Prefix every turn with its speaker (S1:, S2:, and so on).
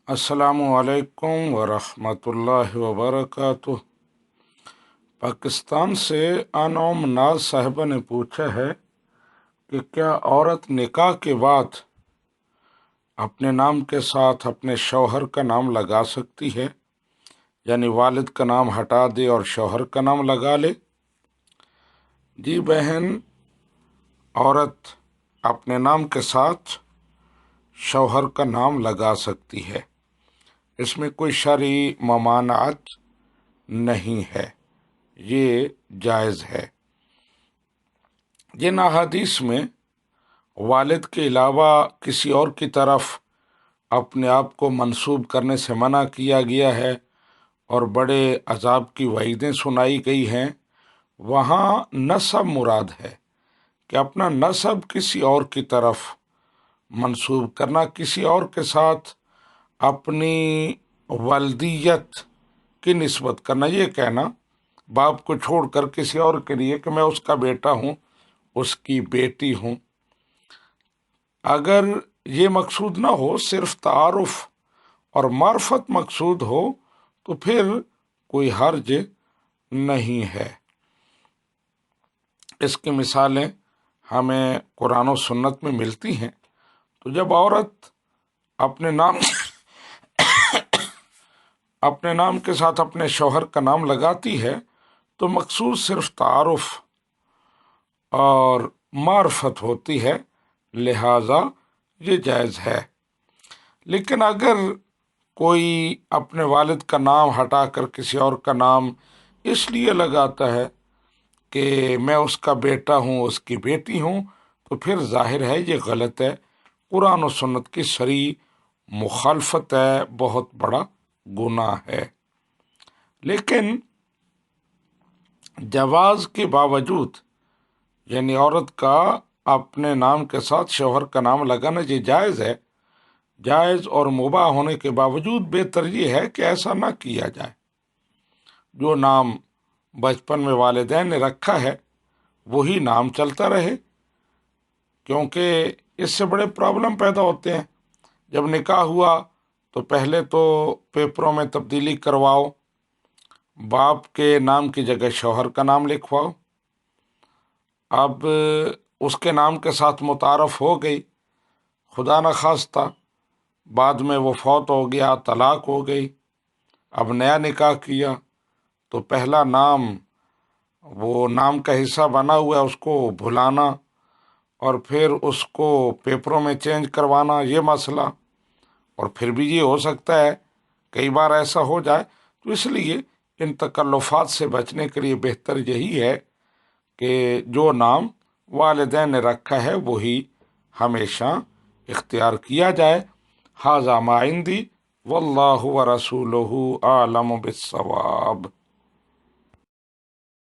S1: السلام علیکم ورحمۃ اللہ وبرکاتہ۔ پاکستان سے انعم ناز صاحبہ نے پوچھا ہے کہ کیا عورت نکاح کے بعد اپنے نام کے ساتھ اپنے شوہر کا نام لگا سکتی ہے، یعنی والد کا نام ہٹا دے اور شوہر کا نام لگا لے؟ جی بہن، عورت اپنے نام کے ساتھ شوہر کا نام لگا سکتی ہے، اس میں کوئی شرعی ممانعت نہیں ہے، یہ جائز ہے۔ جن احادیث میں والد کے علاوہ کسی اور کی طرف اپنے آپ کو منسوب کرنے سے منع کیا گیا ہے اور بڑے عذاب کی وعیدیں سنائی گئی ہیں، وہاں نسب مراد ہے کہ اپنا نسب کسی اور کی طرف منسوب کرنا، کسی اور کے ساتھ اپنی والدیت کی نسبت کرنا، یہ کہنا باپ کو چھوڑ کر کسی اور کے لیے کہ میں اس کا بیٹا ہوں، اس کی بیٹی ہوں۔ اگر یہ مقصود نہ ہو، صرف تعارف اور معرفت مقصود ہو، تو پھر کوئی حرج نہیں ہے۔ اس کی مثالیں ہمیں قرآن و سنت میں ملتی ہیں۔ تو جب عورت اپنے نام کے ساتھ اپنے شوہر کا نام لگاتی ہے تو مقصود صرف تعارف اور معرفت ہوتی ہے، لہذا یہ جائز ہے۔ لیکن اگر کوئی اپنے والد کا نام ہٹا کر کسی اور کا نام اس لیے لگاتا ہے کہ میں اس کا بیٹا ہوں، اس کی بیٹی ہوں، تو پھر ظاہر ہے یہ غلط ہے، قرآن و سنت کی صریح مخالفت ہے، بہت بڑا گناہ ہے۔ لیکن جواز کے باوجود، یعنی عورت کا اپنے نام کے ساتھ شوہر کا نام لگانا یہ جائز ہے، جائز اور مباح ہونے کے باوجود بہتر یہ ہے کہ ایسا نہ کیا جائے۔ جو نام بچپن میں والدین نے رکھا ہے وہی نام چلتا رہے، کیونکہ اس سے بڑے پرابلم پیدا ہوتے ہیں۔ جب نکاح ہوا تو پہلے تو پیپروں میں تبدیلی کرواؤ، باپ کے نام کی جگہ شوہر کا نام لکھواؤ، اب اس کے نام کے ساتھ متعارف ہو گئی، خدا نخواستہ بعد میں وہ فوت ہو گیا، طلاق ہو گئی، اب نیا نکاح کیا تو پہلا نام وہ نام کا حصہ بنا ہوا ہے، اس کو بھلانا اور پھر اس کو پیپروں میں چینج کروانا، یہ مسئلہ، اور پھر بھی یہ ہو سکتا ہے کئی بار ایسا ہو جائے، تو اس لیے ان تکلفات سے بچنے کے لیے بہتر یہی ہے کہ جو نام والدین نے رکھا ہے وہی ہمیشہ اختیار کیا جائے۔ ھذا ما عندی واللہ ورسولہ اعلم بالصواب۔